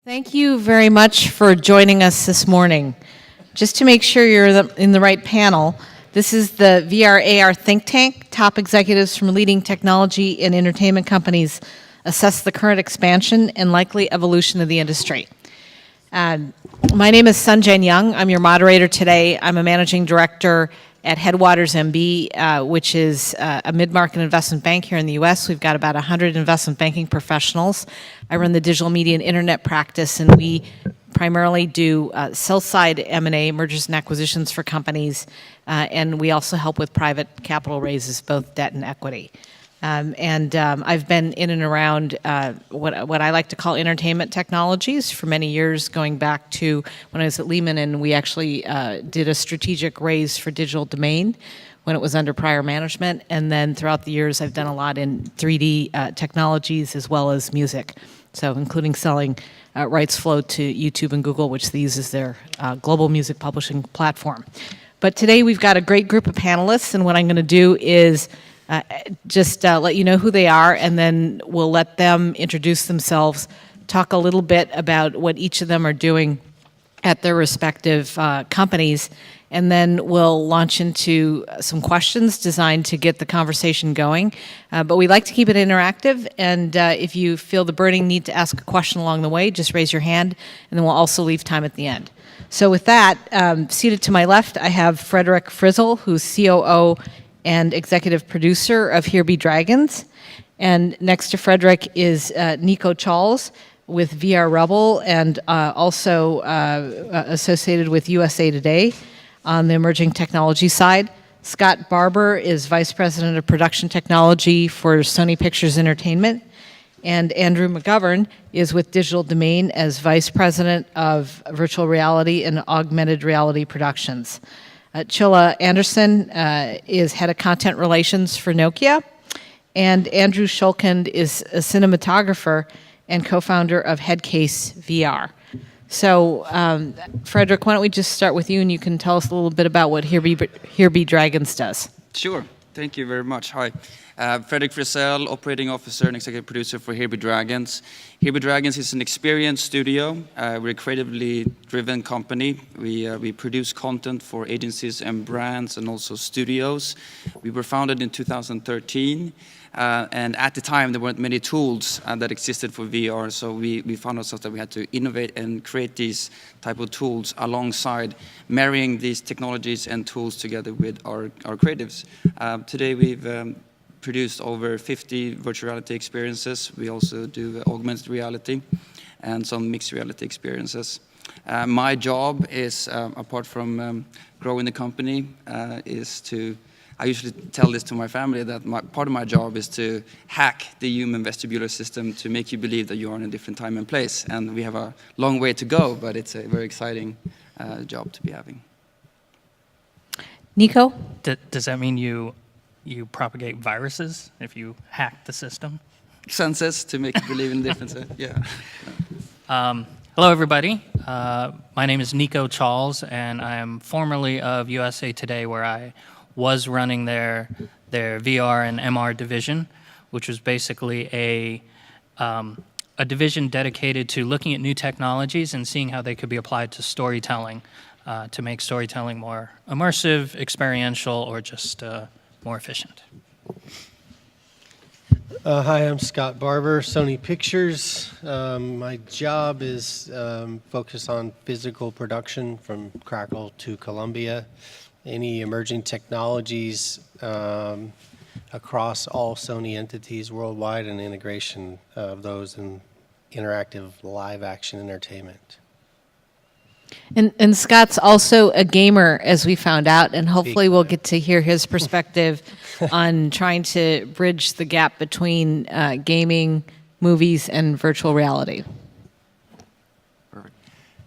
Thank you very much for joining us this morning. Just to make sure you're in the right panel, this is the VR AR Thinktank. Top executives from leading technology and entertainment companies assess the current expansion and likely evolution of the industry. My name is Sunjae Young. I'm your moderator today. I'm a managing director at Headwaters MB, which is a mid-market investment bank here in the U.S. We've got about 100 investment banking professionals. I run the digital media and internet practice, and we primarily do sell-side M&A, mergers and acquisitions for companies, and we also help with private capital raises, both debt and equity. I've been in and around what I like to call entertainment technologies for many years, going back to when I was at Lehman, and we actually did a strategic raise for Digital Domain when it was under prior management. And then throughout the years, I've done a lot in 3D technologies as well as music, so including selling rights flow to YouTube and Google, which they use as their global music publishing platform. But today we've got a great group of panelists, and what I'm going to do is just let you know who they are, and then we'll let them introduce themselves, talk a little bit about what each of them are doing at their respective companies, and then we'll launch into some questions designed to get the conversation going. But we like to keep it interactive, and if you feel the burning need to ask a question along the way, just raise your hand, and then we'll also leave time at the end. So with that, seated to my left, I have Frederick Frizzle, who's COO and executive producer of Here Be Dragons. And next to Frederick is Nico Charles with VR Rebel, and also associated with USA Today on the emerging technology side. Scott Barber is vice president of production technology for Sony Pictures Entertainment. And Andrew McGovern is with Digital Domain as vice president of virtual reality and augmented reality productions. Chilla Anderson is head of content relations for Nokia, and Andrew Shulkind is a cinematographer and co-founder of Headcase VR. So, Frederick, why don't we just start with you, and you can tell us a little bit about what Here Be Dragons does. Sure. Thank you very much. Hi. Frederick Frizzell, operating officer and executive producer for Here Be Dragons. Here Be Dragons is an experience studio. We're a creatively driven company. We produce content for agencies and brands and also studios. We were founded in 2013. And at the time, there weren't many tools that existed for VR, so we found ourselves that we had to innovate and create these type of tools alongside marrying these technologies and tools together with our creatives. Today, we've produced over 50 virtual reality experiences. We also do augmented reality and some mixed reality experiences. My job is, apart from growing the company, is to I usually tell this to my family that part of my job is to hack the human vestibular system to make you believe that you are in a different time and place. And we have a long way to go, but it's a very exciting job to be having. Nico? Does that mean you propagate viruses if you hack the system? Senses to make you believe in difference. Yeah. Hello, everybody. My name is Nico Charles, and I am formerly of USA Today, where I was running their VR and MR division, which was basically a division dedicated to looking at new technologies and seeing how they could be applied to storytelling, to make storytelling more immersive, experiential, or just more efficient. Hi, I'm Scott Barber, Sony Pictures. My job is focused on physical production from Crackle to Columbia. Any emerging technologies across all Sony entities worldwide, and integration of those in interactive live action entertainment. And Scott's also a gamer, as we found out, and hopefully we'll get to hear his perspective on trying to bridge the gap between gaming, movies, and virtual reality.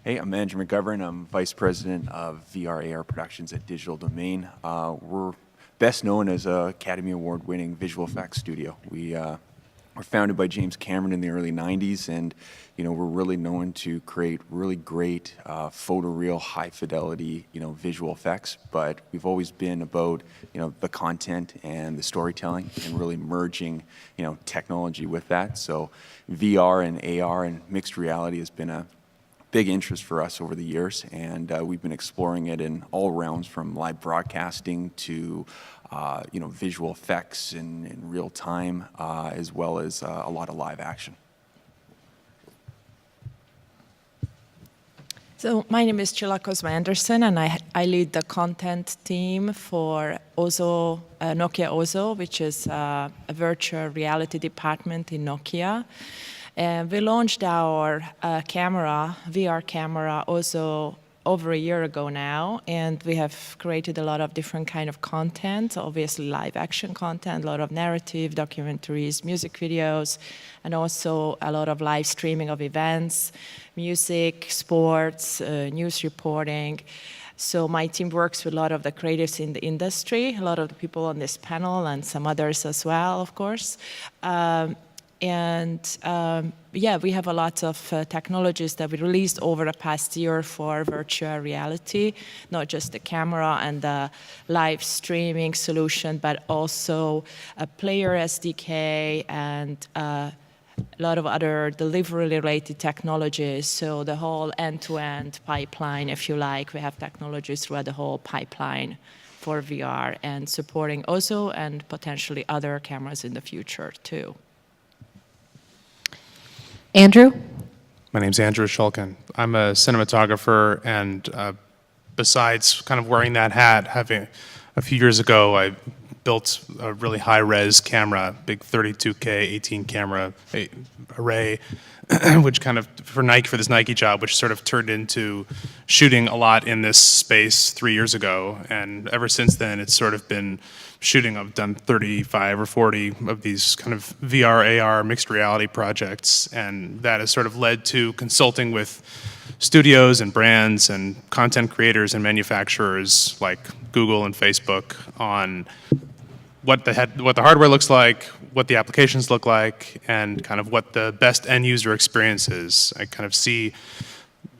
Hey, I'm Andrew McGovern. I'm Vice President of VR AR Productions at Digital Domain. We're best known as a Academy Award-winning visual effects studio. We're were founded by James Cameron in the early 90s, and we're really known to create really great photoreal, high-fidelity visual effects. But we've always been about the content and the storytelling, and really merging technology with that. So VR and AR and mixed reality has been a big interest for us over the years, and we've been exploring it in all realms, from live broadcasting to visual effects in real time, as well as a lot of live action. So my name is Chilla Cosmo-Anderson, and I lead the content team for Nokia Ozo, which is a virtual reality department in Nokia. And we launched our VR camera, Ozo, over a year ago now, and we have created a lot of different kind of content, obviously live action content, a lot of narrative, documentaries, music videos, and also a lot of live streaming of events, music, sports, news reporting. So my team works with a lot of the creatives in the industry, a lot of the people on this panel, and some others as well, of course. Yeah, we have a lot of technologies that we released over the past year for virtual reality, not just the camera and the live streaming solution, but also a player SDK and a lot of other delivery-related technologies. So the whole end-to-end pipeline, if you like, we have technologies throughout the whole pipeline for VR and supporting Ozo and potentially other cameras in the future too. Andrew? My name's Andrew Shulkin. I'm a cinematographer, and besides kind of wearing that hat, a few years ago, I built a really high-res camera, big 32K 18 camera array, which kind of, for this Nike job, which sort of turned into shooting a lot in this space 3 years ago. And ever since then, it's sort of been shooting. I've done 35 or 40 of these kind of VR, AR, mixed reality projects, and that has sort of led to consulting with studios and brands and content creators and manufacturers like Google and Facebook on what the hardware looks like, what the applications look like, and kind of what the best end user experience is. I kind of see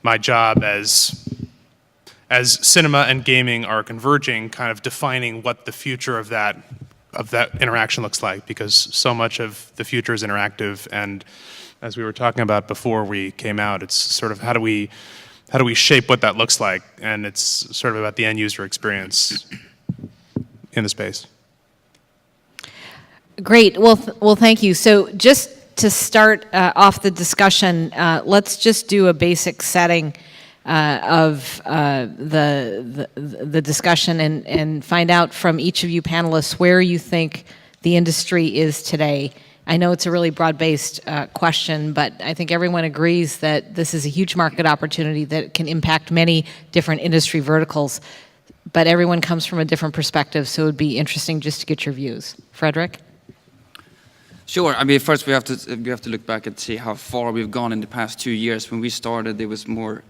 my job as cinema and gaming are converging, kind of defining what the future of that interaction looks like, because so much of the future is interactive. And as we were talking about before we came out, it's sort of how do we shape what that looks like, and it's sort of about the end user experience in the space. Great. Well, thank you. So just to start off the discussion, let's just do a basic setting of the discussion and find out from each of you panelists where you think the industry is today. I know it's a really broad-based question, but I think everyone agrees that this is a huge market opportunity that can impact many different industry verticals, but everyone comes from a different perspective, so it would be interesting just to get your views. Frederick? Sure. I mean, first we have to look back and see how far we've gone in the past 2 years. When we started, it was more,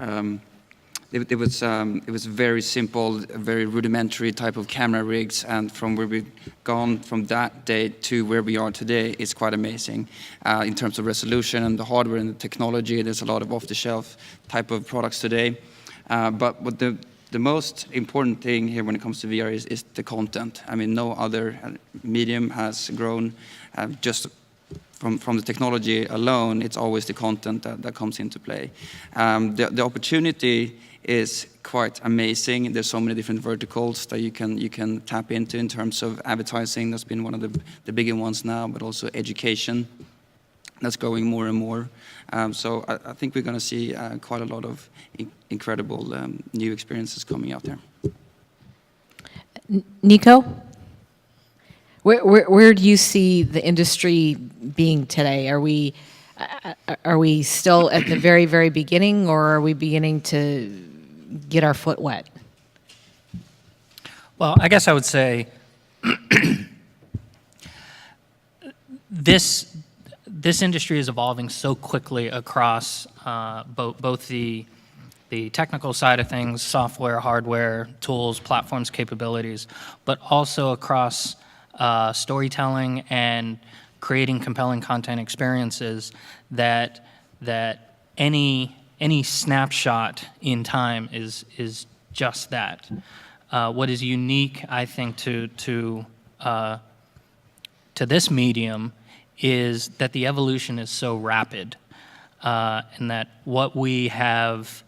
it was very simple, very rudimentary type of camera rigs, and from where we've gone from that day to where we are today, it's quite amazing in terms of resolution and the hardware and the technology. There's a lot of off-the-shelf type of products today, but what the most important thing here when it comes to VR is the content. I mean, no other medium has grown just from the technology alone. It's always the content that comes into play. The opportunity is quite amazing. There's so many different verticals that you can tap into in terms of advertising. That's been one of the bigger ones now, but also education. That's growing more and more. So I think we're going to see quite a lot of incredible new experiences coming out there. Nico? Where do you see the industry being today? Are we still at the very, very beginning, or are we beginning to get our foot wet? Well, I guess I would say this industry is evolving so quickly across both the technical side of things, software, hardware, tools, platforms, capabilities, but also across storytelling and creating compelling content experiences that any snapshot in time is just that. What is unique, I think, to this medium is that the evolution is so rapid, and that what we have,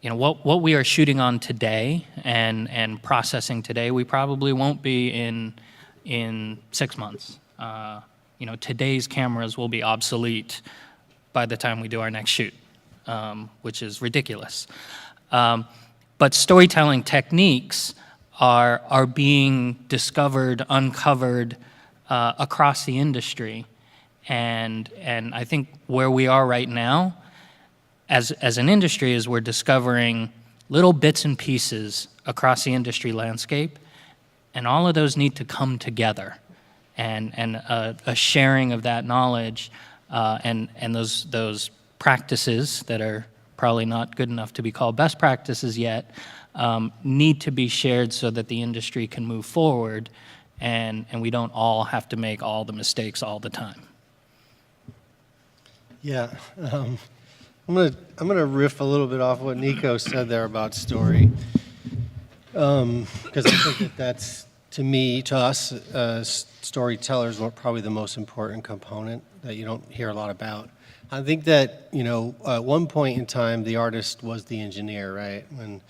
what we are shooting on today and processing today, we probably won't be in 6 months. Today's cameras will be obsolete by the time we do our next shoot, which is ridiculous. But storytelling techniques are being discovered, uncovered across the industry, and I think where we are right now, as an industry, is we're discovering little bits and pieces across the industry landscape, and all of those need to come together, and a sharing of that knowledge, and those practices that are probably not good enough to be called best practices yet, need to be shared so that the industry can move forward, and we don't all have to make all the mistakes all the time. Yeah, I'm gonna riff a little bit off what Nico said there about story, because I think that's, to me, to us, storytellers, probably the most important component that you don't hear a lot about. I think that, at one point in time, the artist was the engineer, right? When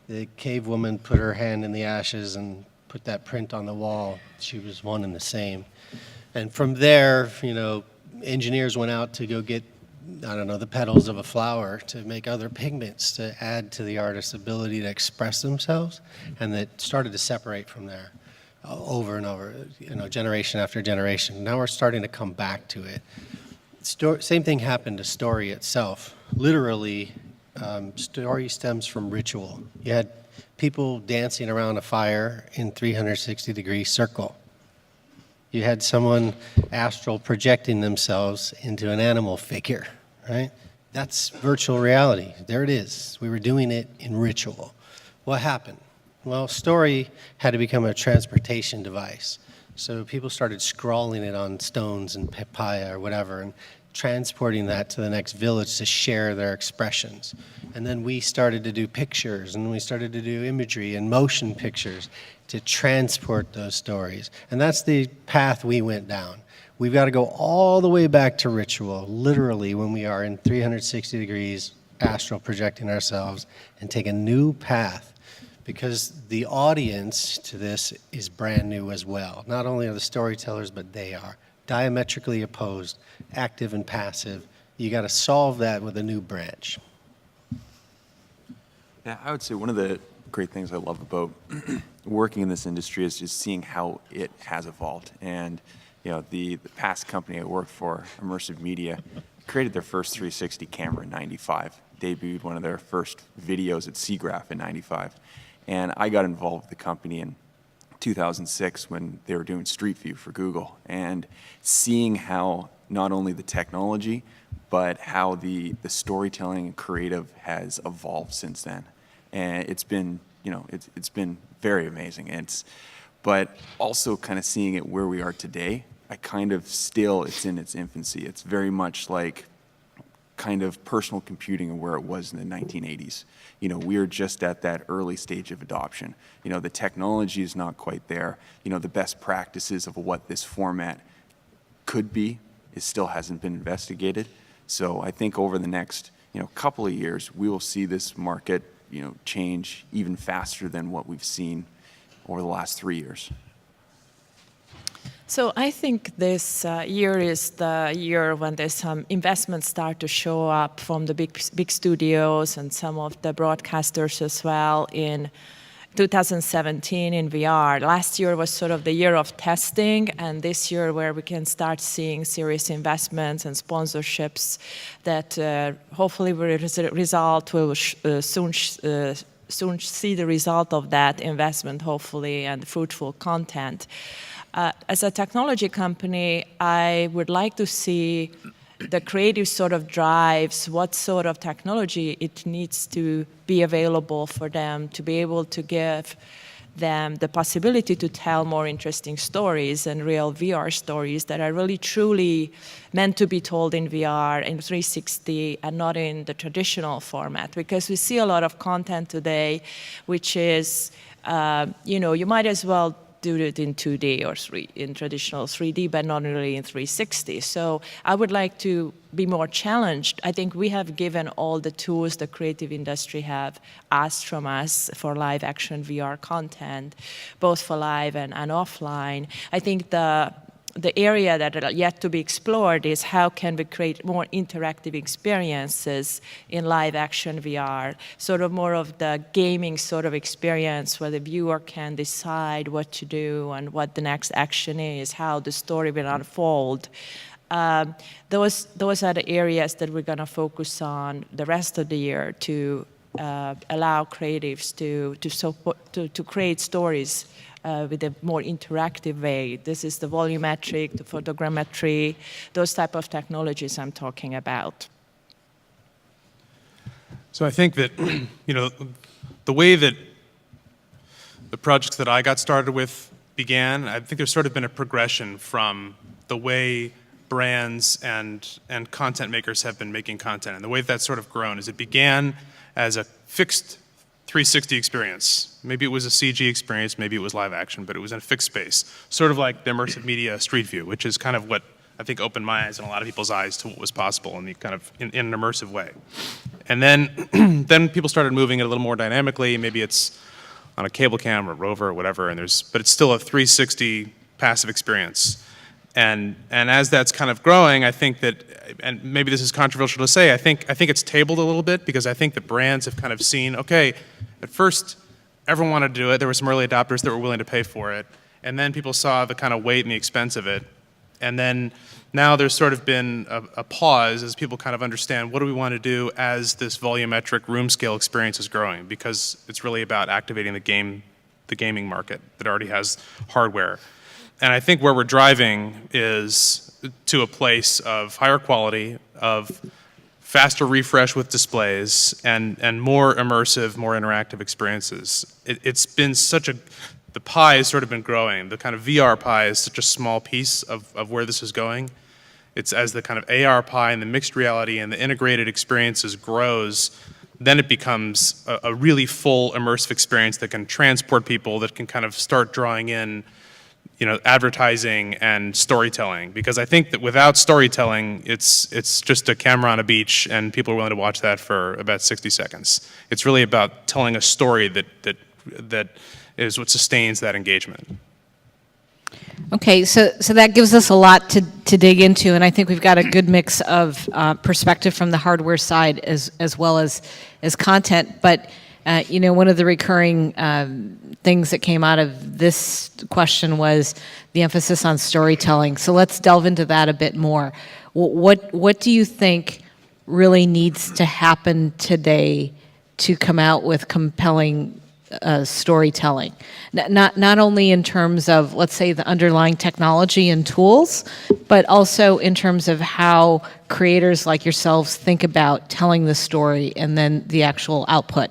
the cave woman put her hand in the ashes and put that print on the wall, she was one and the same. And from there, engineers went out to go get, the petals of a flower to make other pigments to add to the artist's ability to express themselves, and that started to separate from there over and over, generation after generation. Now we're starting to come back to it. Same thing happened to story itself. Literally, story stems from ritual. You had people dancing around a fire in 360-degree circle. You had someone astral projecting themselves into an animal figure, right? That's virtual reality. There it is. We were doing it in ritual. What happened? Well, story had to become a transportation device. So people started scrawling it on stones and papaya or whatever and transporting that to the next village to share their expressions. And then we started to do pictures, and we started to do imagery and motion pictures to transport those stories. And that's the path we went down. We've got to go all the way back to ritual, literally, when we are in 360 degrees astral projecting ourselves, and take a new path, because the audience to this is brand new as well. Not only are the storytellers, but they are diametrically opposed, active and passive. You got to solve that with a new branch. Yeah, I would say one of the great things I love about working in this industry is just seeing how it has evolved. And the past company I worked for, Immersive Media, created their first 360 camera in '95. Debuted one of their first videos at SIGGRAPH in '95. And I got involved with the company in 2006 when they were doing Street View for Google, and seeing how not only the technology, but how the storytelling and creative has evolved since then. And it's been, it's been very amazing. But also kind of seeing it where we are today, it's in its infancy. It's very much like kind of personal computing and where it was in the 1980s. We're just at that early stage of adoption. The technology is not quite there. The best practices of what this format could be, it still hasn't been investigated. So I think over the next, couple of years, we will see this market, change even faster than what we've seen over the last 3 years. So I think this year is the year when there's some investments start to show up from the big studios and some of the broadcasters as well in 2017 in VR. Last year was sort of the year of testing, and this year where we can start seeing serious investments and sponsorships that hopefully will result, we will soon see the result of that investment, hopefully, and fruitful content. As a technology company, I would like to see the creative sort of drives what sort of technology it needs to be available for them to be able to give them the possibility to tell more interesting stories and real VR stories that are really truly meant to be told in VR, in 360, and not in the traditional format. Because we see a lot of content today, which is, you might as well do it in 2D or in traditional 3D, but not really in 360. So I would like to be more challenged. I think we have given all the tools the creative industry have asked from us for live action VR content, both for live and offline. I think the area that are yet to be explored is how can we create more interactive experiences in live action VR, sort of more of the gaming sort of experience where the viewer can decide what to do and what the next action is, how the story will unfold. Those are the areas that we're going to focus on the rest of the year to allow creatives to create stories with a more interactive way. This is the volumetric, the photogrammetry, those type of technologies I'm talking about. So I think that, the way that the projects that I got started with began, I think there's sort of been a progression from the way brands and content makers have been making content. And the way that's sort of grown is it began as a fixed 360 experience. Maybe it was a CG experience, maybe it was live action, but it was in a fixed space. Sort of like the immersive media Street View, which is kind of what I think opened my eyes and a lot of people's eyes to what was possible in the kind of in an immersive way. And then then people started moving it a little more dynamically. Maybe it's on a cable cam or rover or whatever, but it's still a 360 passive experience. And as that's kind of growing, I think that, and maybe this is controversial to say, I think it's tabled a little bit because I think the brands have kind of seen, okay, at first everyone wanted to do it. There were some early adopters that were willing to pay for it, and then people saw the kind of weight and the expense of it, and then now there's sort of been a pause as people kind of understand what do we want to do as this volumetric room scale experience is growing, because it's really about activating the gaming market that already has hardware. And I think where we're driving is to a place of higher quality, of faster refresh with displays, and more immersive, more interactive experiences. It's been the pie has sort of been growing. The kind of VR pie is such a small piece of where this is going. It's as the kind of AR pie and the mixed reality and the integrated experiences grows, then it becomes a really full immersive experience that can transport people, that can kind of start drawing in advertising and storytelling, because I think that without storytelling, it's just a camera on a beach and people are willing to watch that for about 60 seconds. It's really about telling a story that is what sustains that engagement. Okay, so that gives us a lot to dig into, and I think we've got a good mix of perspective from the hardware side as well as content. But one of the recurring things that came out of this question was the emphasis on storytelling. So let's delve into that a bit more. What do you think really needs to happen today to come out with compelling storytelling? Not only in terms of, let's say, the underlying technology and tools, but also in terms of how creators like yourselves think about telling the story and then the actual output.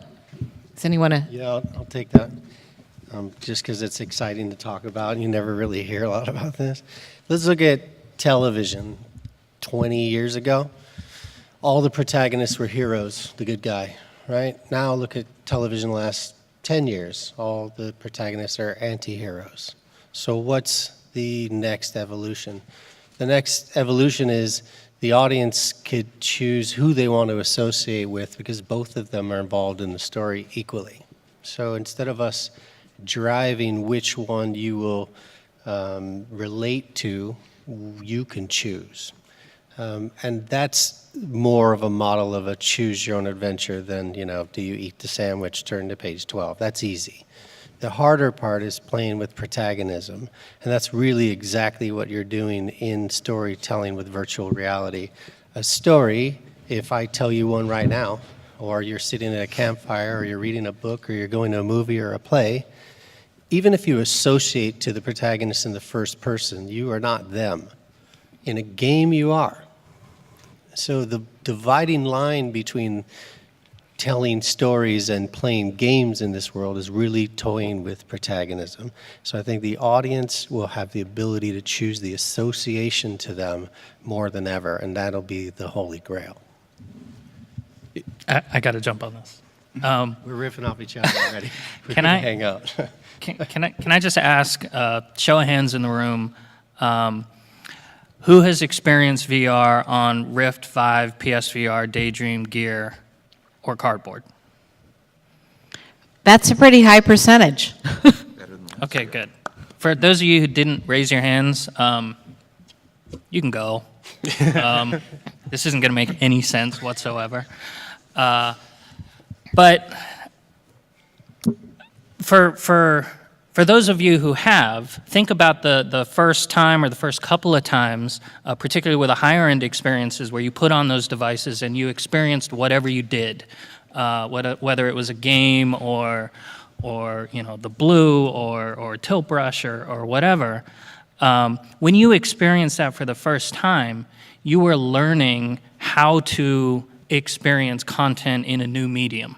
Does anyone want to? Yeah, I'll take that. Just because it's exciting to talk about, and you never really hear a lot about this. Let's look at television. 20 years ago, all the protagonists were heroes, the good guy, right? Now look at television the last 10 years. All the protagonists are anti-heroes. So what's the next evolution? The next evolution is the audience could choose who they want to associate with, because both of them are involved in the story equally. So instead of us driving which one you will relate to, you can choose. And that's more of a model of a choose your own adventure than, do you eat the sandwich, turn to page 12. That's easy. The harder part is playing with protagonism, and that's really exactly what you're doing in storytelling with virtual reality. A story, if I tell you one right now, or you're sitting at a campfire, or you're reading a book, or you're going to a movie or a play, even if you associate to the protagonist in the first person, you are not them. In a game, you are. So the dividing line between telling stories and playing games in this world is really toying with protagonism. So I think the audience will have the ability to choose the association to them more than ever, and that'll be the holy grail. I got to jump on this. We're riffing off each other already. We Can I- hang out? Can I just ask, show of hands in the room, who has experienced VR on Rift 5, PSVR, Daydream, Gear, or Cardboard? That's a pretty high percentage. Okay, good. For those of you who didn't raise your hands, you can go. This isn't going to make any sense whatsoever. But for those of you who have, think about the first time or the first couple of times, particularly with the higher end experiences where you put on those devices and you experienced whatever you did, whether it was a game or the blue or tilt brush or whatever. When you experienced that for the first time, you were learning how to experience content in a new medium.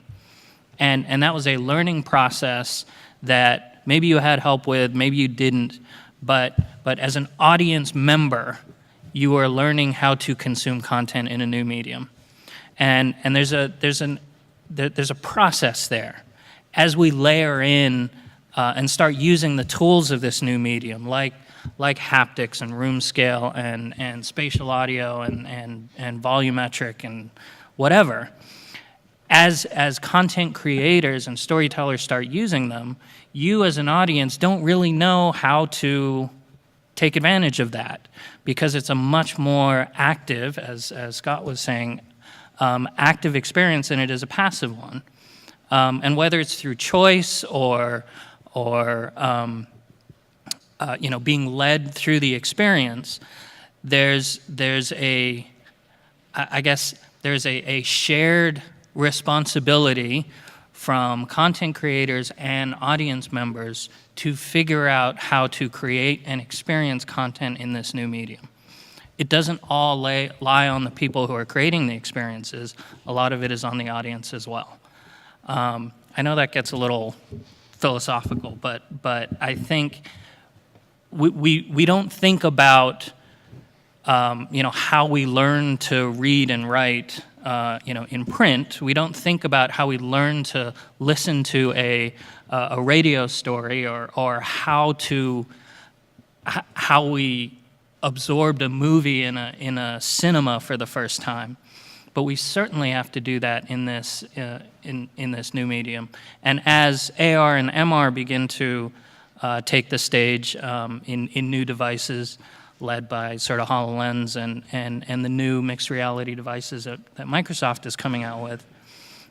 And that was a learning process that maybe you had help with, maybe you didn't, but as an audience member, you are learning how to consume content in a new medium. And there's a process there. As we layer in and start using the tools of this new medium, like haptics and room scale and spatial audio and volumetric and whatever, as content creators and storytellers start using them, you as an audience don't really know how to take advantage of that because it's a much more active, as Scott was saying, active experience than it is a passive one. And whether it's through choice or being led through the experience, there's a shared responsibility from content creators and audience members to figure out how to create and experience content in this new medium. It doesn't all lie on the people who are creating the experiences. A lot of it is on the audience as well. I know that gets a little philosophical, but I think we don't think about how we learn to read and write in print. We don't think about how we learn to listen to a radio story or how we absorbed a movie in a cinema for the first time. But we certainly have to do that in this new medium. And as AR and MR begin to take the stage in new devices, led by sort of HoloLens and the new mixed reality devices that Microsoft is coming out with,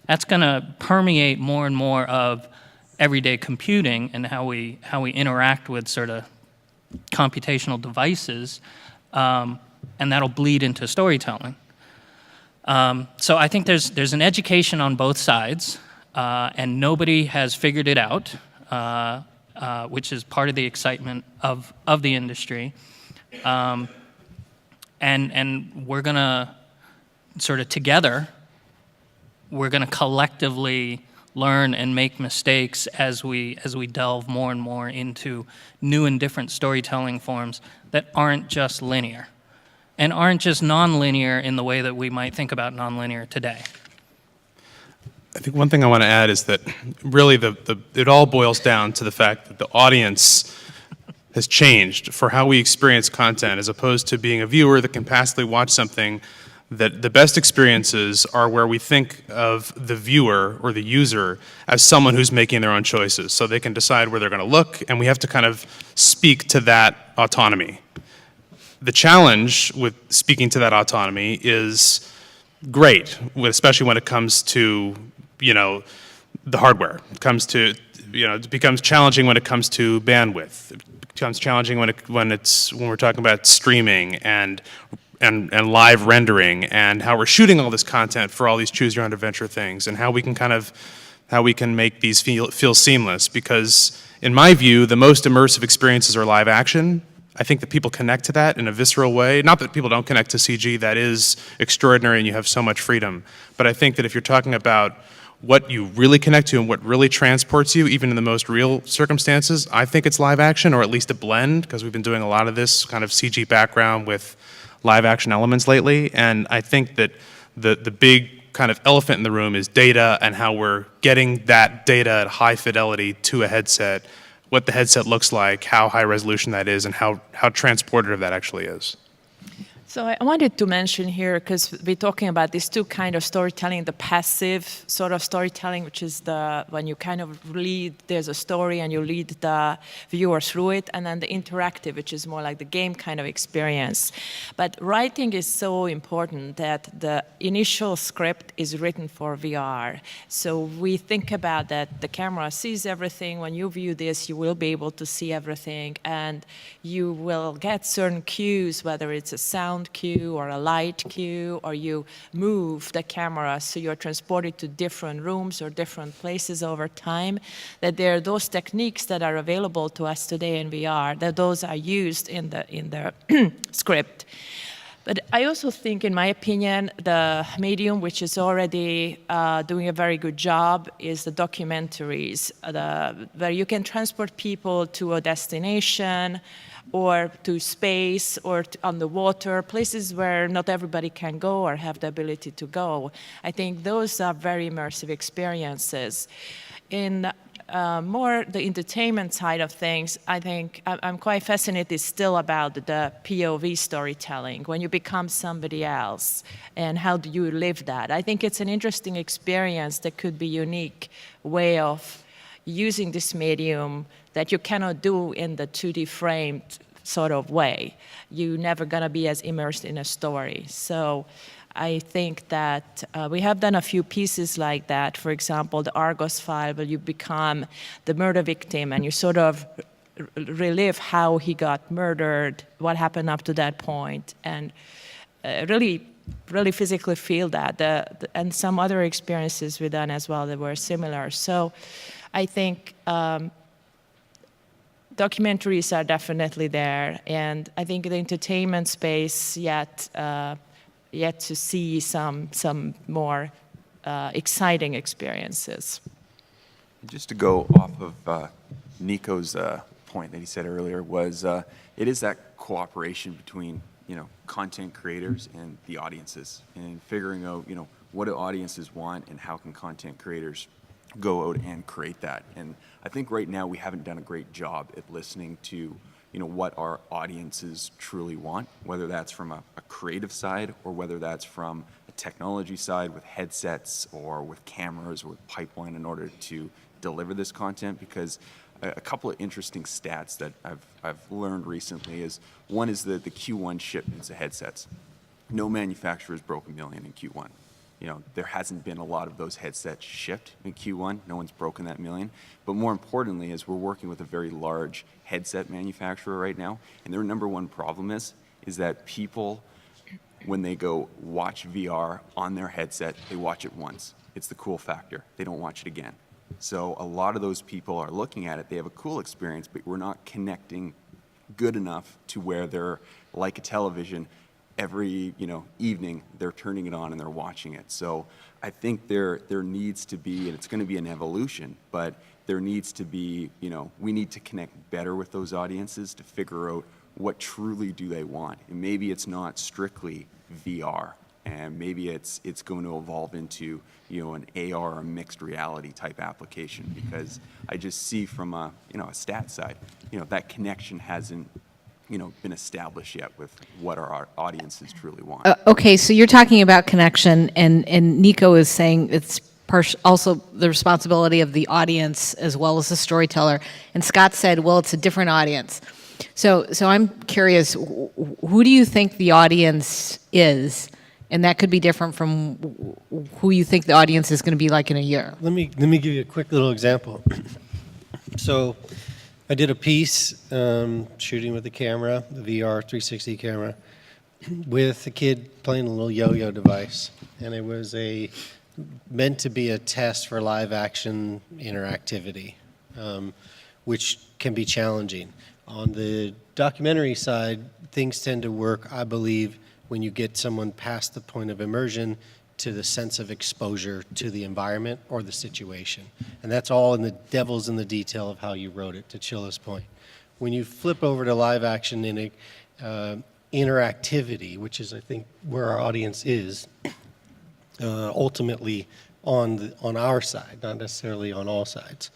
that's going to permeate more and more of everyday computing and how we interact with sort of computational devices, and that'll bleed into storytelling. So I think there's an education on both sides, and nobody has figured it out, which is part of the excitement of the industry. And we're gonna sort of together, we're gonna collectively learn and make mistakes as we delve more and more into new and different storytelling forms that aren't just linear and aren't just non-linear in the way that we might think about non-linear today. I think one thing I want to add is that really it all boils down to the fact that the audience has changed for how we experience content, as opposed to being a viewer that can passively watch something. That the best experiences are where we think of the viewer or the user as someone who's making their own choices, so they can decide where they're going to look, and we have to kind of speak to that autonomy. The challenge with speaking to that autonomy is great, especially when it comes to the hardware. It comes to it becomes challenging when it comes to bandwidth. It becomes challenging when we're talking about streaming and live rendering and how we're shooting all this content for all these choose your own adventure things, and how we can make these feel seamless. Because in my view, the most immersive experiences are live action, I think that people connect to that in a visceral way. Not that people don't connect to CG, that is extraordinary and you have so much freedom. But I think that if you're talking about what you really connect to and what really transports you, even in the most real circumstances, I think it's live action, or at least a blend, because we've been doing a lot of this kind of CG background with live action elements lately. And I think that the big kind of elephant in the room is data and how we're getting that data at high fidelity to a headset, what the headset looks like, how high resolution that is, and how transportative that actually is. So I wanted to mention here, because we're talking about these two kind of storytelling, the passive sort of storytelling, which is when you kind of lead, there's a story and you lead the viewer through it, and then the interactive, which is more like the game kind of experience. But writing is so important that the initial script is written for VR. So we think about that the camera sees everything. When you view this, you will be able to see everything, and you will get certain cues, whether it's a sound cue or a light cue, or you move the camera so you're transported to different rooms or different places over time, that there are those techniques that are available to us today in VR, that those are used in the script. But I also think, in my opinion, the medium which is already doing a very good job is the documentaries, where you can transport people to a destination, or to space, or on the water, places where not everybody can go or have the ability to go. I think those are very immersive experiences. In more the entertainment side of things, I think I'm quite fascinated still about the POV storytelling, when you become somebody else, and how do you live that. I think it's an interesting experience that could be a unique way of using this medium that you cannot do in the 2D framed sort of way. You're never going to be as immersed in a story. So I think that we have done a few pieces like that. For example, the Argos file, where you become the murder victim and you sort of relive how he got murdered, what happened up to that point, and really physically feel that. And some other experiences we've done as well that were similar. So I think documentaries are definitely there, and I think the entertainment space yet to see some more exciting experiences. Just to go off of Nico's point that he said earlier, was it is that cooperation between content creators and the audiences, and figuring out what do audiences want and how can content creators go out and create that. And I think right now we haven't done a great job at listening to what our audiences truly want, whether that's from a creative side or whether that's from a technology side with headsets or with cameras or with pipeline in order to deliver this content. Because a couple of interesting stats that I've learned recently is, one is the Q1 shipments of headsets. No manufacturer has broken 1 million in Q1. There hasn't been a lot of those headsets shipped in Q1. No one's broken that 1 million. But more importantly is we're working with a very large headset manufacturer right now, and their number one problem is that people, when they go watch VR on their headset, they watch it once. It's the cool factor. They don't watch it again. So a lot of those people are looking at it, they have a cool experience, but we're not connecting good enough to where they're like a television. Every evening they're turning it on and they're watching it. So I think there needs to be, and it's going to be an evolution, but there needs to be, we need to connect better with those audiences to figure out what truly do they want. And maybe it's not strictly VR, and maybe it's going to evolve into an AR or mixed reality type application, because I just see from a stat side, that connection hasn't been established yet with what our audiences truly want. Okay, so you're talking about connection, and Nico is saying it's also the responsibility of the audience as well as the storyteller. And Scott said, well, it's a different audience. So I'm curious, who do you think the audience is? And that could be different from who you think the audience is going to be like in a year. Let me give you a quick little example. So I did a piece shooting with the camera, the VR 360 camera, with a kid playing a little yo-yo device. And it was meant to be a test for live action interactivity, which can be challenging. On the documentary side, things tend to work, I believe, when you get someone past the point of immersion to the sense of exposure to the environment or the situation. And that's all in the devil's in the detail of how you wrote it, to Chilla's point. When you flip over to live action in interactivity, which is, I think, where our audience is, ultimately on our side, not necessarily on all sides.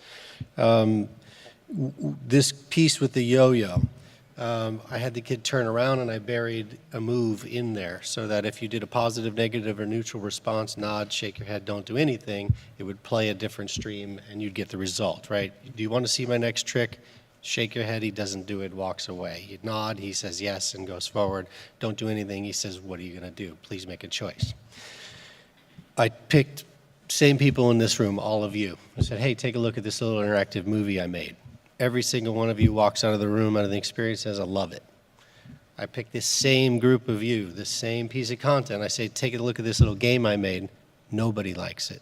This piece with the yo-yo, I had the kid turn around and I buried a move in there so that if you did a positive, negative, or neutral response, nod, shake your head, don't do anything, it would play a different stream and you'd get the result, right? Do you want to see my next trick? Shake your head, he doesn't do it, walks away. You nod, he says yes and goes forward. Don't do anything, he says, what are you going to do? Please make a choice. I picked same people in this room, all of you. I said, hey, take a look at this little interactive movie I made. Every single one of you walks out of the room, out of the experience, says, I love it. I picked this same group of you, this same piece of content. I say, take a look at this little game I made. Nobody likes it,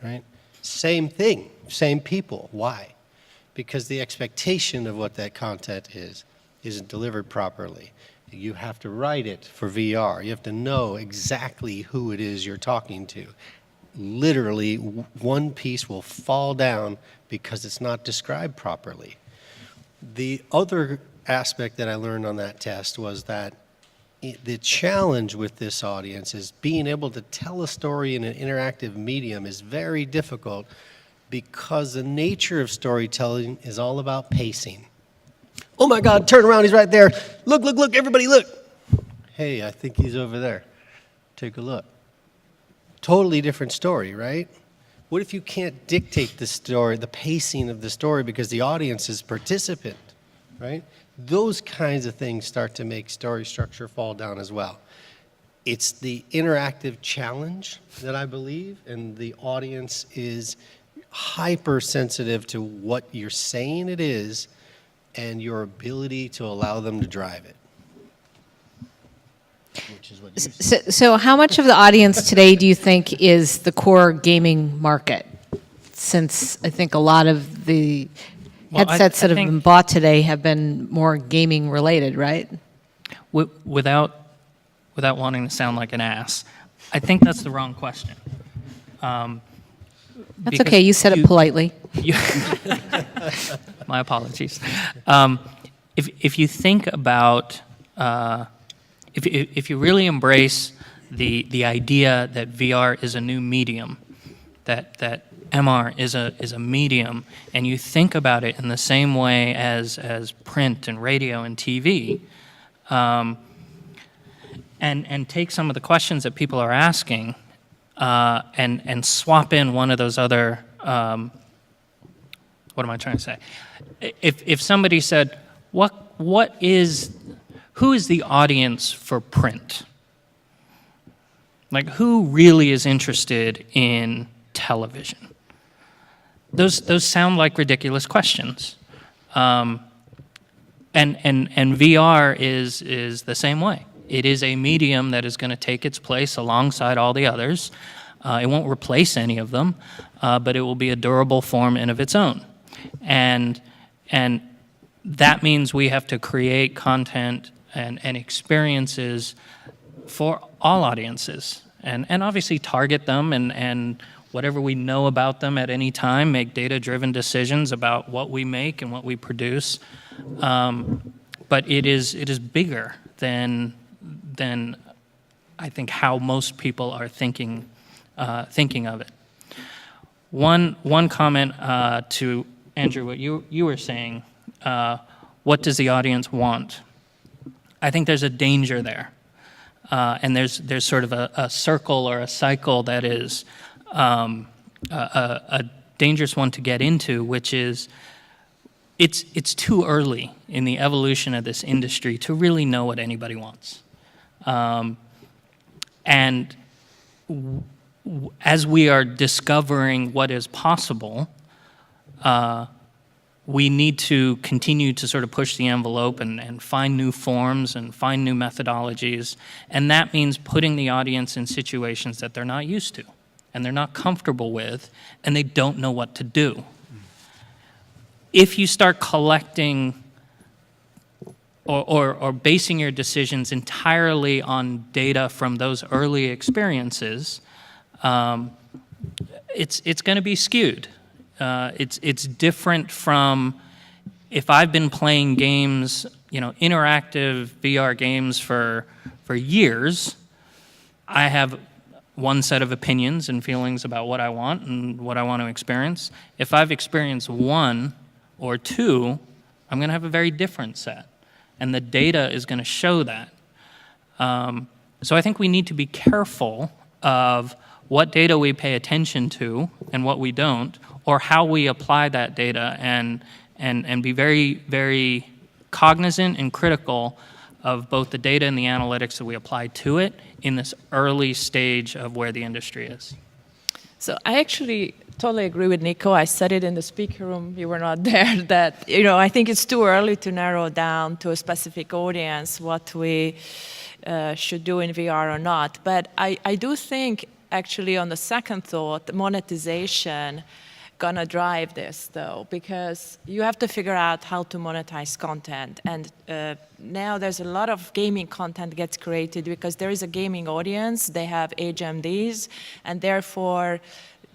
right? Same thing, same people. Why? Because the expectation of what that content is isn't delivered properly. You have to write it for VR. You have to know exactly who it is you're talking to. Literally, one piece will fall down because it's not described properly. The other aspect that I learned on that test was that the challenge with this audience is being able to tell a story in an interactive medium is very difficult because the nature of storytelling is all about pacing. Oh my God, turn around, he's right there. Look, look, look, everybody look. Hey, I think he's over there. Take a look. Totally different story, right? What if you can't dictate the story, the pacing of the story, because the audience is participant, right? Those kinds of things start to make story structure fall down as well. It's the interactive challenge that I believe, and the audience is hypersensitive to what you're saying it is and your ability to allow them to drive it. Which is what you said. So how much of the audience today do you think is the core gaming market? Since I think a lot of the Well, headsets that have think- been bought today have been more gaming related, right? Without wanting to sound like an ass, I think that's the wrong question. That's Because okay, you said it politely. You- My apologies. If you think about, if you really embrace the idea that VR is a new medium, that MR is a medium, and you think about it in the same way as print and radio and TV, and take some of the questions that people are asking, and swap in one of those other, what am I trying to say? If somebody said, who is the audience for print? Like, who really is interested in television? Those sound like ridiculous questions. And VR is the same way. It is a medium that is going to take its place alongside all the others. It won't replace any of them, but it will be a durable form in of its own. And that means we have to create content and experiences for all audiences, and obviously target them and whatever we know about them at any time, make data-driven decisions about what we make and what we produce. But it is bigger than I think how most people are thinking of it. One comment to Andrew, what you were saying. What does the audience want? I think there's a danger there, and there's sort of a circle or a cycle that is a dangerous one to get into, which is it's too early in the evolution of this industry to really know what anybody wants, and as we are discovering what is possible, we need to continue to sort of push the envelope and find new forms and find new methodologies. And that means putting the audience in situations that they're not used to and they're not comfortable with and they don't know what to do. If you start collecting or basing your decisions entirely on data from those early experiences, it's going to be skewed. It's different from if I've been playing games, interactive VR games for years. I have one set of opinions and feelings about what I want and what I want to experience. If I've experienced one or two, I'm going to have a very different set. And the data is going to show that. So I think we need to be careful of what data we pay attention to and what we don't, or how we apply that data, and be very, very cognizant and critical of both the data and the analytics that we apply to it in this early stage of where the industry is. So I actually totally agree with Nico. I said it in the speaker room, you were not there, that I think it's too early to narrow down to a specific audience what we should do in VR or not. But I do think, actually, on the second thought, monetization gonna drive this, though, because you have to figure out how to monetize content. And now there's a lot of gaming content gets created because there is a gaming audience, they have HMDs, and therefore,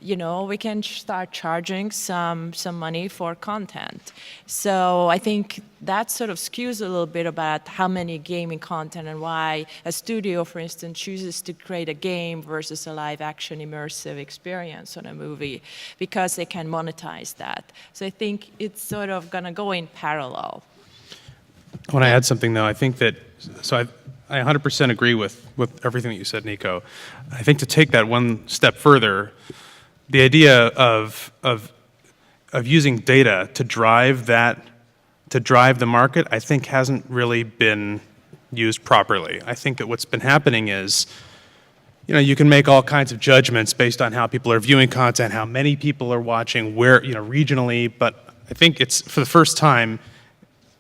we can start charging some money for content. So I think that sort of skews a little bit about how many gaming content and why a studio, for instance, chooses to create a game versus a live action immersive experience on a movie, because they can monetize that. So I think it's sort of gonna go in parallel. I want to add something, though. I think that, I 100% agree with everything that you said, Nico. I think to take that one step further, the idea of using data to drive the market, I think hasn't really been used properly. I think that what's been happening is, you can make all kinds of judgments based on how people are viewing content, how many people are watching, where, regionally, but I think it's for the first time,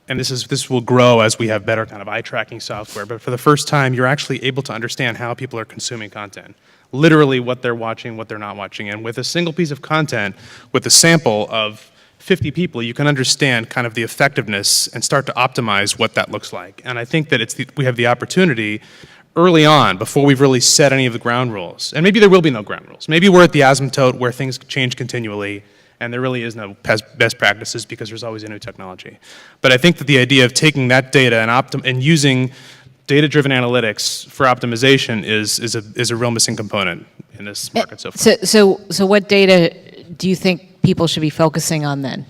and this will grow as we have better kind of eye tracking software, but for the first time, you're actually able to understand how people are consuming content. Literally what they're watching, what they're not watching. And with a single piece of content, with a sample of 50 people, you can understand kind of the effectiveness and start to optimize what that looks like. And I think that we have the opportunity early on, before we've really set any of the ground rules. And maybe there will be no ground rules. Maybe we're at the asymptote where things change continually, and there really is no best practices because there's always a new technology. But I think that the idea of taking that data and using data-driven analytics for optimization is a real missing component in this market so far. So what data do you think people should be focusing on then?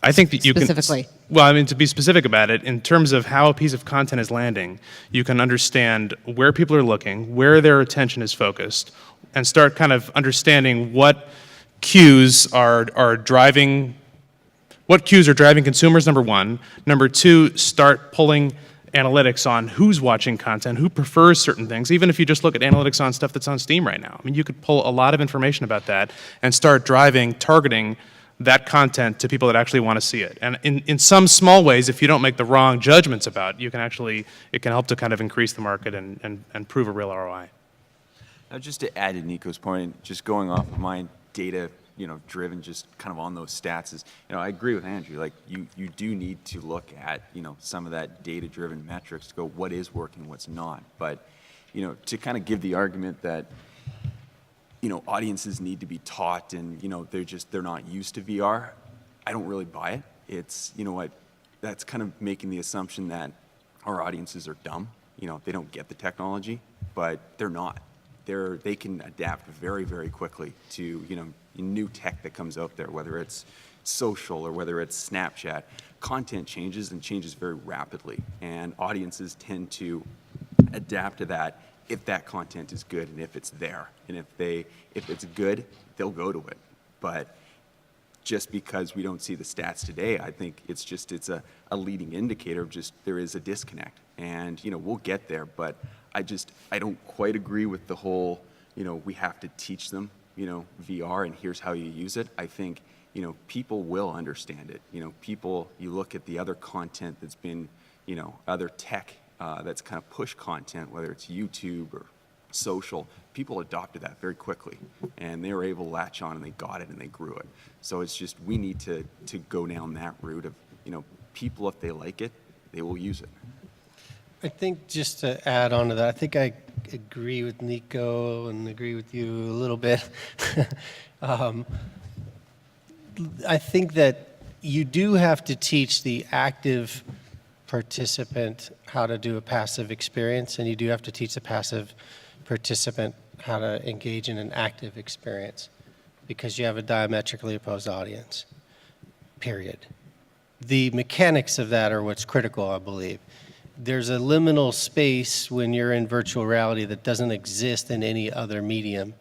I think that you specifically. To be specific about it, in terms of how a piece of content is landing, you can understand where people are looking, where their attention is focused, and start kind of understanding what cues are driving consumers, number one. Number two, start pulling analytics on who's watching content, who prefers certain things. Even if you just look at analytics on stuff that's on Steam right now. You could pull a lot of information about that and start targeting that content to people that actually want to see it. And in some small ways, if you don't make the wrong judgments about it, it can help to kind of increase the market and prove a real ROI. Now, just to add to Nico's point, just going off of my data, driven, just kind of on those stats is, I agree with Andrew. Like, you do need to look at, some of that data-driven metrics to go, what is working, what's not. But, to kind of give the argument that, audiences need to be taught and, they're not used to VR, I don't really buy it. It's, that's kind of making the assumption that our audiences are dumb. They don't get the technology, but they're not. They can adapt very, very quickly to, new tech that comes out there, whether it's social or whether it's Snapchat. Content changes and changes very rapidly, and audiences tend to adapt to that if that content is good and if it's there. And if it's good, they'll go to it. But just because we don't see the stats today, I think it's a leading indicator of just there is a disconnect. And, we'll get there, but I don't quite agree with the whole, we have to teach them, VR and here's how you use it. I think, people will understand it. You look at the other content that's been, other tech that's kind of push content, whether it's YouTube or social, people adopted that very quickly, and they were able to latch on and they got it and they grew it. So it's just, we need to go down that route of, people, if they like it, they will use it. I think just to add on to that, I think I agree with Nico and agree with you a little bit. I think that you do have to teach the active participant how to do a passive experience, and you do have to teach the passive participant how to engage in an active experience, because you have a diametrically opposed audience, period. The mechanics of that are what's critical, I believe. There's a liminal space when you're in virtual reality that doesn't exist in any other medium.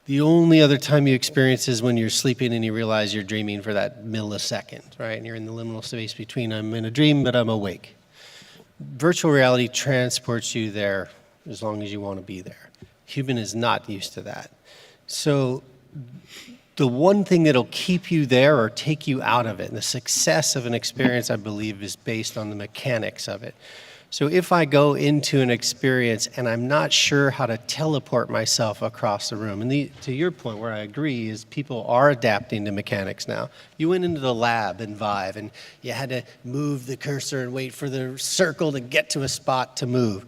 The only other time you experience is when you're sleeping and you realize you're dreaming for that millisecond, right? And you're in the liminal space between I'm in a dream, but I'm awake. Virtual reality transports you there as long as you want to be there. Human is not used to that. So the one thing that'll keep you there or take you out of it, and the success of an experience, I believe, is based on the mechanics of it. So if I go into an experience and I'm not sure how to teleport myself across the room, and to your point where I agree is people are adapting to mechanics now. You went into the lab in Vive and you had to move the cursor and wait for the circle to get to a spot to move.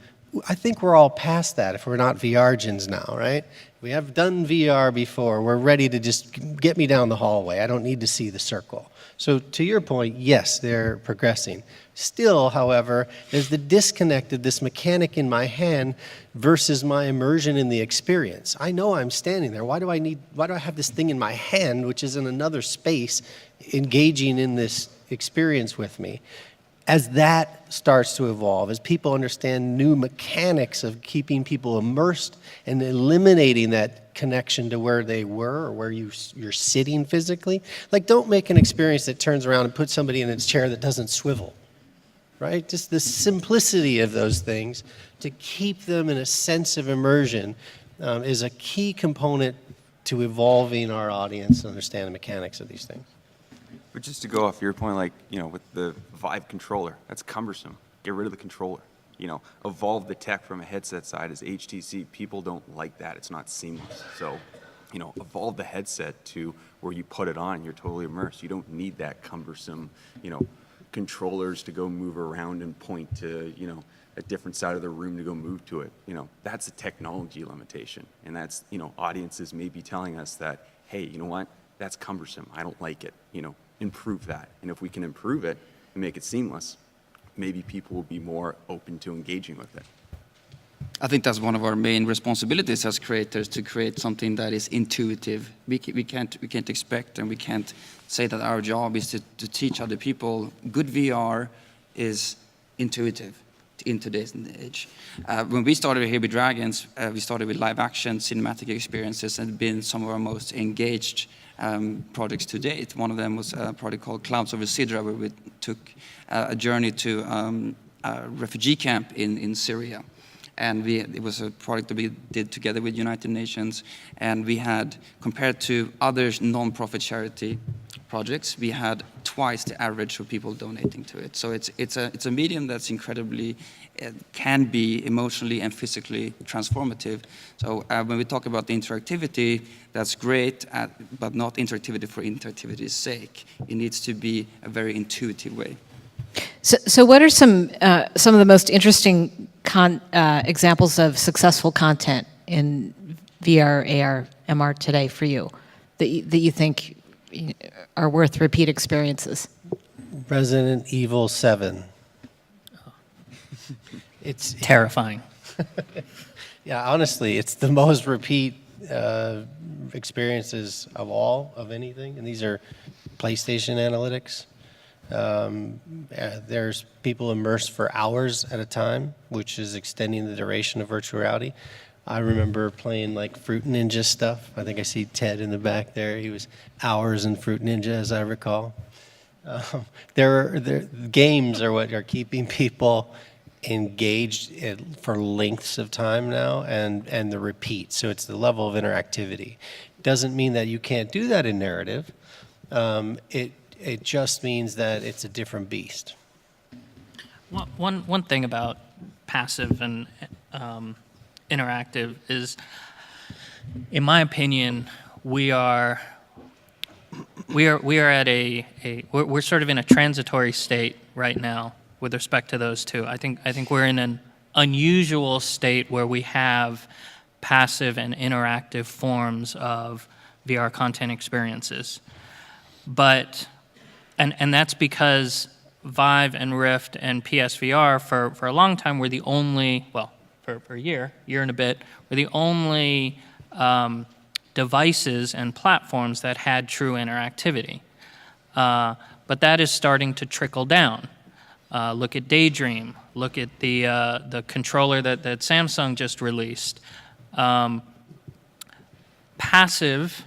I think we're all past that if we're not VRgens now, right? We have done VR before. We're ready to just get me down the hallway. I don't need to see the circle. So to your point, yes, they're progressing. Still, however, there's the disconnect of this mechanic in my hand versus my immersion in the experience. I know I'm standing there. Why do I have this thing in my hand, which is in another space, engaging in this experience with me? As that starts to evolve, as people understand new mechanics of keeping people immersed and eliminating that connection to where they were or where you're sitting physically. Like, don't make an experience that turns around and puts somebody in its chair that doesn't swivel, right? Just the simplicity of those things to keep them in a sense of immersion is a key component to evolving our audience to understand the mechanics of these things. But just to go off your point, like, with the Vive controller, that's cumbersome. Get rid of the controller. Evolve the tech from a headset side as HTC. People don't like that. It's not seamless. So, evolve the headset to where you put it on and you're totally immersed. You don't need that cumbersome, controllers to go move around and point to, a different side of the room to go move to it. That's a technology limitation. And that's, audiences may be telling us that, hey, you know what? That's cumbersome. I don't like it. Improve that. And if we can improve it and make it seamless, maybe people will be more open to engaging with it. I think that's one of our main responsibilities as creators, to create something that is intuitive. We can't expect, and we can't say that our job is to teach other people. Good VR is intuitive in today's age. When we started here with Dragons, we started with live action cinematic experiences and been some of our most engaged projects to date. One of them was a project called Clouds Over Sidra, where we took a journey to a refugee camp in Syria. And it was a project that we did together with United Nations. And we had, compared to other non-profit charity projects, we had twice the average of people donating to it. So it's a medium that's incredibly, can be emotionally and physically transformative. So when we talk about the interactivity, that's great, but not interactivity for interactivity's sake. It needs to be a very intuitive way. So what are some of the most interesting examples of successful content in VR, AR, MR today for you that you think are worth repeat experiences? Resident Evil 7. It's Terrifying. Yeah, honestly, it's the most repeat experiences of anything, and these are PlayStation analytics. There's people immersed for hours at a time, which is extending the duration of virtual reality. I remember playing like Fruit Ninja stuff. I think I see Ted in the back there. He was hours in Fruit Ninja, as I recall. Games are what are keeping people engaged for lengths of time now, and the repeat. So it's the level of interactivity. Doesn't mean that you can't do that in narrative. It just means that it's a different beast. One thing about passive and interactive is, in my opinion, we are at we're sort of in a transitory state right now with respect to those two. I think we're in an unusual state where we have passive and interactive forms of VR content experiences. But, and that's because Vive and Rift and PSVR for a long time were the only, well, for a year and a bit, were the only devices and platforms that had true interactivity. But that is starting to trickle down. Look at Daydream. Look at the controller that Samsung just released. Passive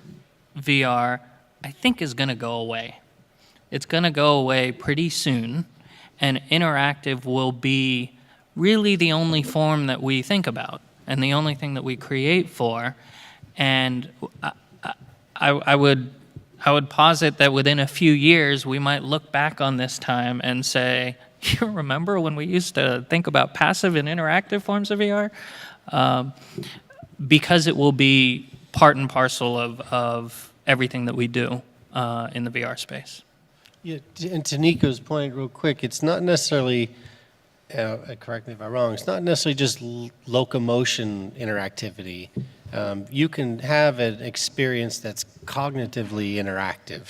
VR, I think, is going to go away. It's going to go away pretty soon, and interactive will be really the only form that we think about and the only thing that we create for. And I would posit that within a few years, we might look back on this time and say, you remember when we used to think about passive and interactive forms of VR? Because it will be part and parcel of everything that we do in the VR space. Yeah, and to Nico's point, real quick, it's not necessarily, correct me if I'm wrong, it's not necessarily just locomotion interactivity. You can have an experience that's cognitively interactive,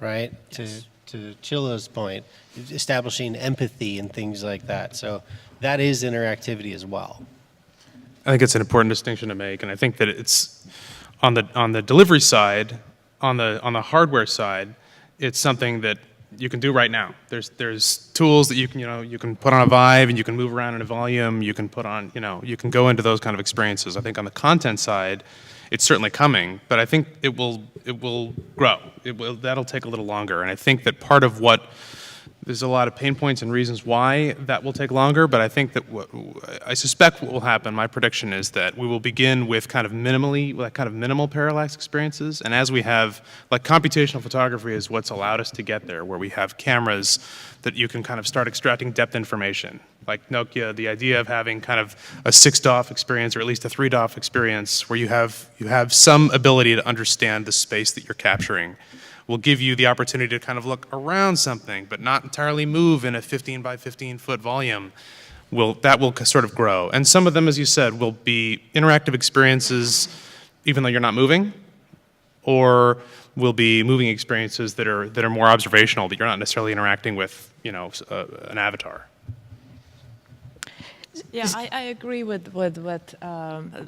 right? Yes. To Chilo's point, establishing empathy and things like that. So that is interactivity as well. I think it's an important distinction to make, and I think that it's on the delivery side, on the hardware side, it's something that you can do right now. There's tools that you can put on a Vive and you can move around in a volume. You can put on you can go into those kind of experiences. I think on the content side, it's certainly coming, but I think it will grow. That'll take a little longer, and I think that part of what there's a lot of pain points and reasons why that will take longer, but I think that I suspect what will happen, my prediction is that we will begin with kind of minimal parallax experiences, and as we have, like computational photography is what's allowed us to get there, where we have cameras that you can kind of start extracting depth information. Like Nokia, the idea of having kind of a 6-DoF experience, or at least a 3-DoF experience, where you have some ability to understand the space that you're capturing, will give you the opportunity to kind of look around something, but not entirely move in a 15 by 15 foot volume. That will sort of grow. And some of them, as you said, will be interactive experiences, even though you're not moving, or will be moving experiences that are more observational, that you're not necessarily interacting with, an avatar. Yeah, I agree with what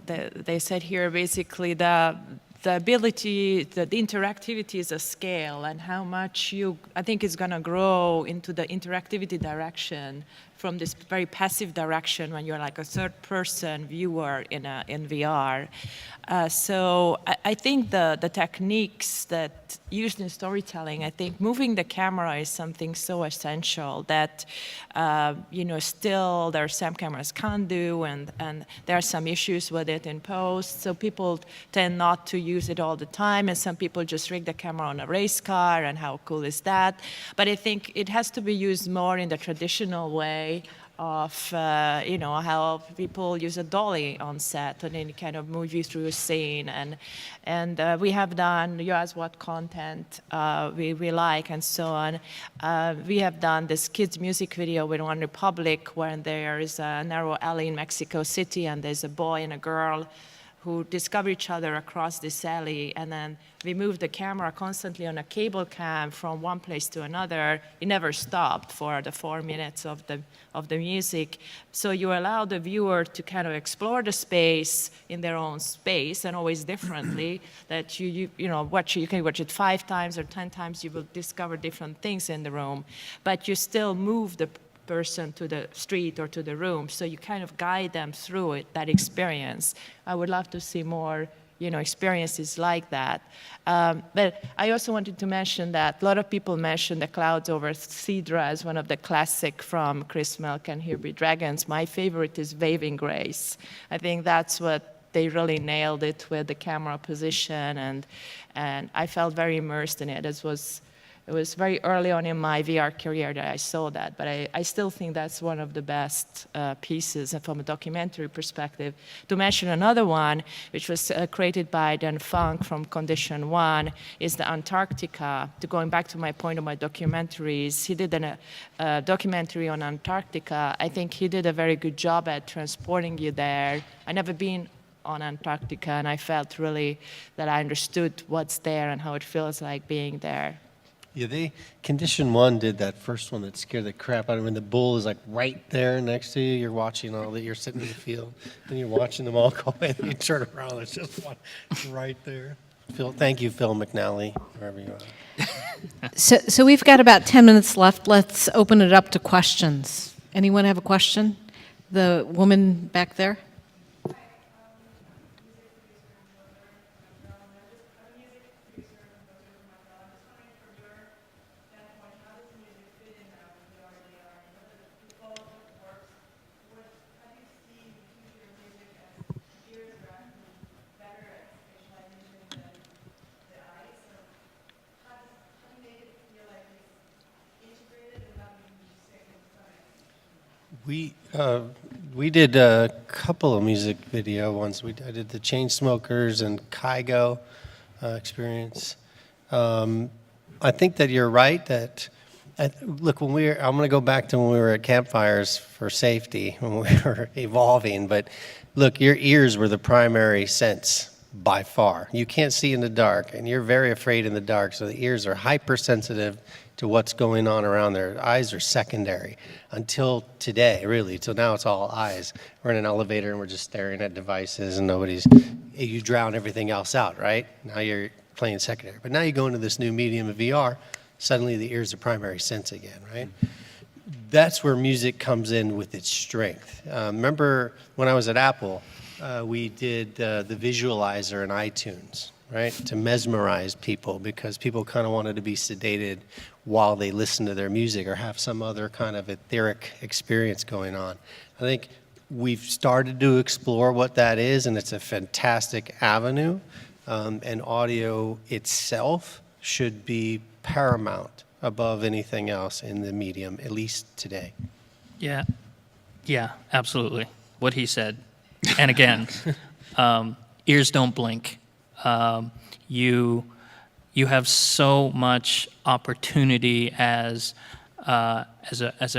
they said here. Basically, the ability, the interactivity is a scale, and how much I think is going to grow into the interactivity direction from this very passive direction when you're like a third-person viewer in VR. So I think the techniques that used in storytelling, I think moving the camera is something so essential that, still there are some cameras can't do, and there are some issues with it in post. So people tend not to use it all the time, and some people just rig the camera on a race car, and how cool is that? But I think it has to be used more in the traditional way of how people use a dolly on set and then kind of move you through a scene, and we have done, you asked what content we like and so on. We have done this kids music video with One Republic, where there is a narrow alley in Mexico City, and there's a boy and a girl who discover each other across this alley, and then we move the camera constantly on a cable cam from one place to another. It never stopped for the 4 minutes of the music. So you allow the viewer to kind of explore the space in their own space, and always differently, that you can watch it 5 times or 10 times, you will discover different things in the room, but you still move the person to the street or to the room, so you kind of guide them through that experience. I would love to see more, experiences like that. But I also wanted to mention that a lot of people mention the clouds over Cedra as one of the classic from Chris Milk and Here Be Dragons. My favorite is Waving Grace. I think that's what they really nailed it with the camera position, and I felt very immersed in it. It It was very early on in my VR career that I saw that, but I still think that's one of the best pieces from a documentary perspective. To mention another one, which was created by Dan Funk from Condition One, is the Antarctica. Going back to my point of my documentaries, he did a documentary on Antarctica. I think he did a very good job at transporting you there. I never been on Antarctica, and I felt really that I understood what's there and how it feels like being there. Yeah, Condition One did that first one that scared the crap out of me. When the bull is like right there next to you, you're watching all that, you're sitting in the field, and you're watching them all go in, and you turn around, there's just one right there. Thank you, Phil McNally, wherever you are. So we've got about 10 minutes left. Let's open it up to questions. Anyone have a question? The woman back there? We did a couple of music video ones. I did the Chainsmokers and Kygo experience. I think that you're right that, look, I'm going to go back to when we were at campfires for safety, when we were evolving, but look, your ears were the primary sense by far. You can't see in the dark, and you're very afraid in the dark, so the ears are hypersensitive to what's going on around there. Eyes are secondary until today, really. Till now it's all eyes. We're in an elevator and we're just staring at devices and you drown everything else out, right? Now you're playing secondary. But now you go into this new medium of VR, suddenly the ear's the primary sense again, right? That's where music comes in with its strength. Remember when I was at Apple, we did the visualizer in iTunes, right? To mesmerize people because people kind of wanted to be sedated while they listen to their music or have some other kind of etheric experience going on. I think we've started to explore what that is, and it's a fantastic avenue. And audio itself should be paramount above anything else in the medium, at least today. Yeah, absolutely. What he said. And again, ears don't blink. You have so much opportunity as a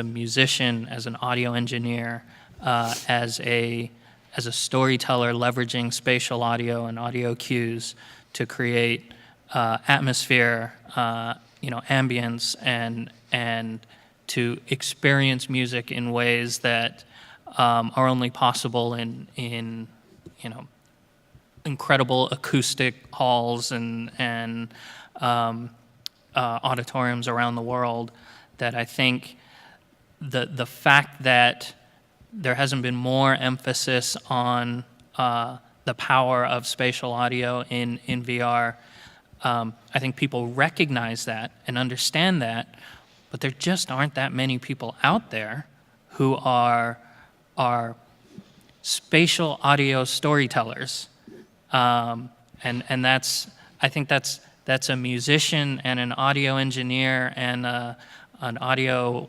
musician, as an audio engineer, as a storyteller, leveraging spatial audio and audio cues to create atmosphere, ambience, and to experience music in ways that are only possible in incredible acoustic halls and auditoriums around the world. That I think the fact that there hasn't been more emphasis on the power of spatial audio in VR, I think people recognize that and understand that, but there just aren't that many people out there who are spatial audio storytellers. And I think that's a musician and an audio engineer and an audio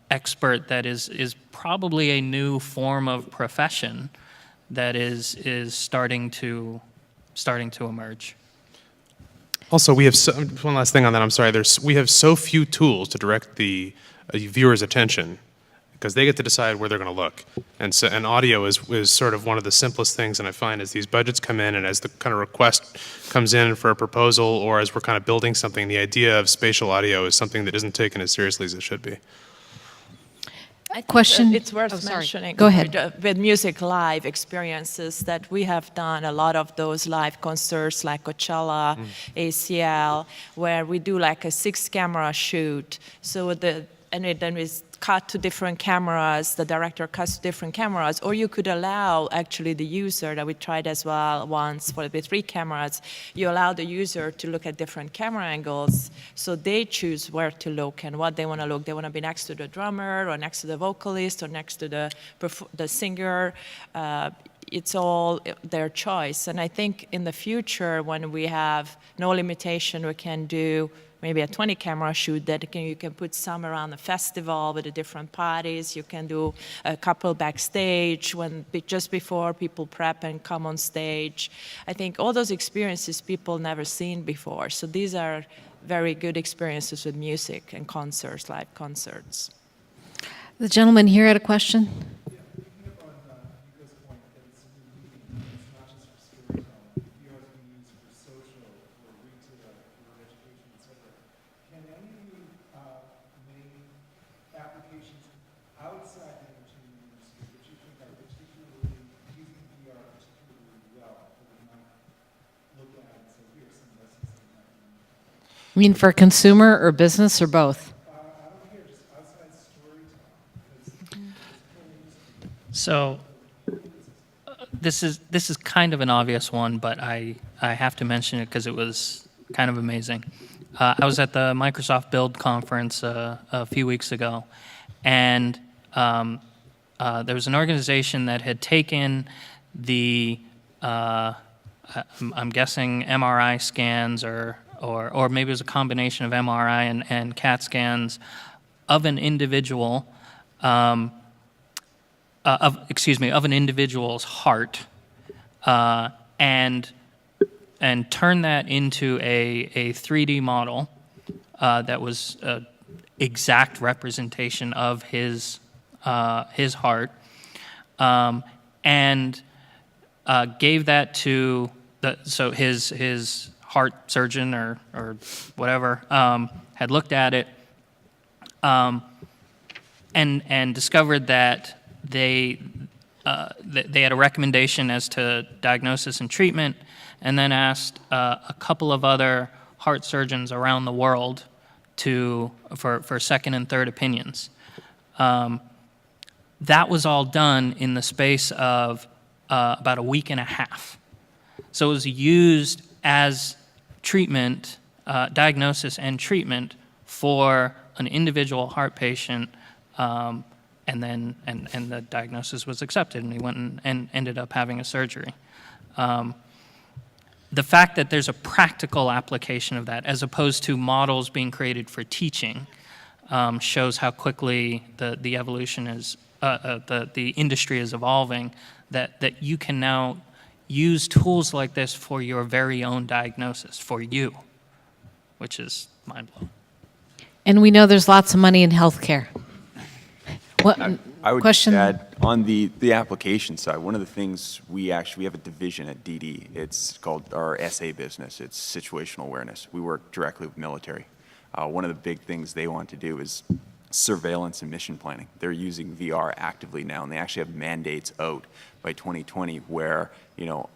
expert that is probably a new form of profession that is starting to emerge. Also, we have one last thing on that. I'm sorry. We have so few tools to direct the viewer's attention, because they get to decide where they're going to look. And audio is sort of one of the simplest things, and I find as these budgets come in and as the kind of request comes in for a proposal, or as we're kind of building something, the idea of spatial audio is something that isn't taken as seriously as it should be. Question? It's worth mentioning. Go ahead. With music live experiences that we have done a lot of those live concerts like Coachella, ACL, where we do like a 6-camera shoot. So then we cut to different cameras, the director cuts to different cameras, or you could allow actually the user, that we tried as well once with 3 cameras, you allow the user to look at different camera angles, so they choose where to look and what they want to look. They want to be next to the drummer, or next to the vocalist, or next to the singer. it's all their choice. And I think in the future, when we have no limitation, we can do maybe a 20 camera shoot that you can put some around the festival with the different parties. You can do a couple backstage just before people prep and come on stage. I think all those experiences people never seen before. So these are very good experiences with music and concerts, live concerts. The gentleman here had a question. You mean for consumer or business or both? So this is kind of an obvious one, but I have to mention it because it was kind of amazing. I was at the Microsoft Build conference a few weeks ago, and there was an organization that had taken the I'm guessing MRI scans or maybe it was a combination of MRI and CAT scans of an individual. Of an individual's heart, and turn that into a 3D model that was an exact representation of his heart, and gave that to his heart surgeon or whatever had looked at it and discovered that they had a recommendation as to diagnosis and treatment, and then asked a couple of other heart surgeons around the world for second and third opinions. That was all done in the space of about a week and a half. So it was used as treatment, diagnosis and treatment for an individual heart patient. And the diagnosis was accepted, and he went and ended up having a surgery. The fact that there's a practical application of that, as opposed to models being created for teaching, shows how quickly the evolution is, the industry is evolving. That you can now use tools like this for your very own diagnosis, for you, which is mind-blowing. And we know there's lots of money in healthcare. What I would question? just add, on the application side, one of the things we have a division at DD. It's called our SA business. It's situational awareness. We work directly with military. One of the big things they want to do is surveillance and mission planning. They're using VR actively now, and they actually have mandates out by 2020 where,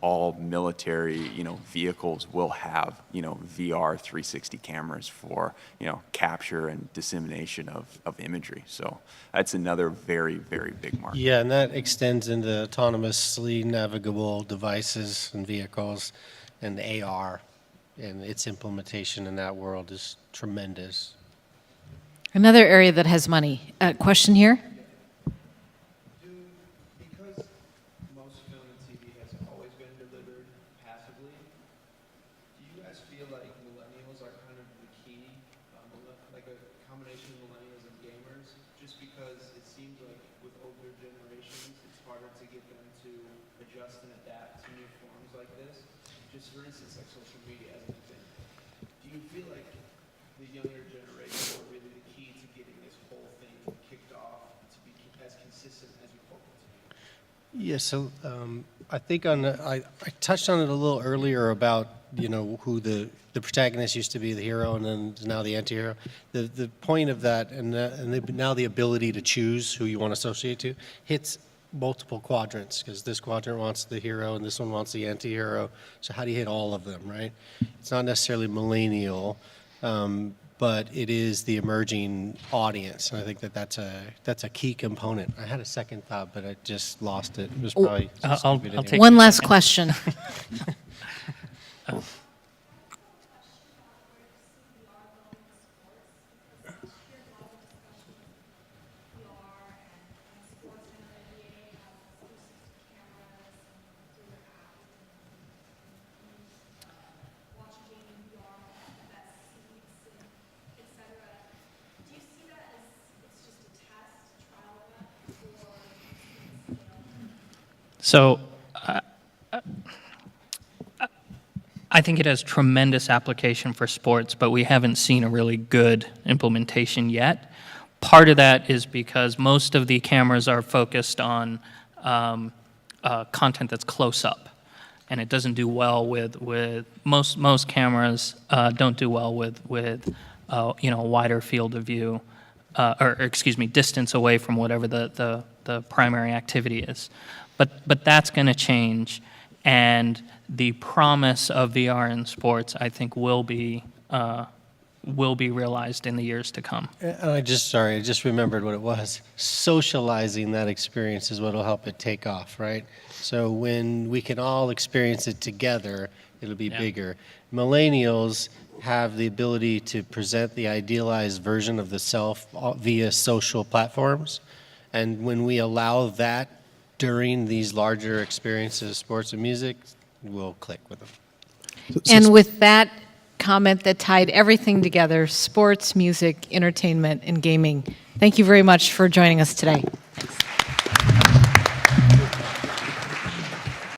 all military, vehicles will have, VR 360 cameras for, capture and dissemination of imagery. So that's another very, very big market. Yeah, and that extends into autonomously navigable devices and vehicles, and AR, and its implementation in that world is tremendous. Another area that has money. Question here? Because most film and TV has always been delivered passively, do you guys feel like millennials are kind of the key, like a combination of millennials and gamers? Just because it seems like with older generations, it's harder to get them to adjust and adapt to new forms like this. Just for instance, like social media as an example. Do you feel like the younger generation are really the key to getting this whole thing kicked off to be as consistent as you hope it to be? Yeah, so I think I touched on it a little earlier about who the protagonist used to be, the hero, and then now the anti-hero. The point of that, and now the ability to choose who you want to associate to, hits multiple quadrants, because this quadrant wants the hero and this one wants the anti-hero. So how do you hit all of them, right? It's not necessarily millennial, but it is the emerging audience, and I think that's a key component. I had a second thought, but I just lost it. It was probably I'll take One your last second. question. So I think it has tremendous application for sports, but we haven't seen a really good implementation yet. Part of that is because most of the cameras are focused on content that's close up, and it doesn't do well with most cameras don't do well with you know, a wider field of view, or excuse me, distance away from whatever the primary activity is. But that's going to change, and the promise of VR in sports, I think, will be realized in the years to come. And I just remembered what it was. Socializing that experience is what will help it take off, right? So when we can all experience it together, it'll be bigger. Millennials have the ability to present the idealized version of the self via social platforms. And when we allow that during these larger experiences, sports and music, we'll click with them. And with that comment that tied everything together, sports, music, entertainment, and gaming, thank you very much for joining us today.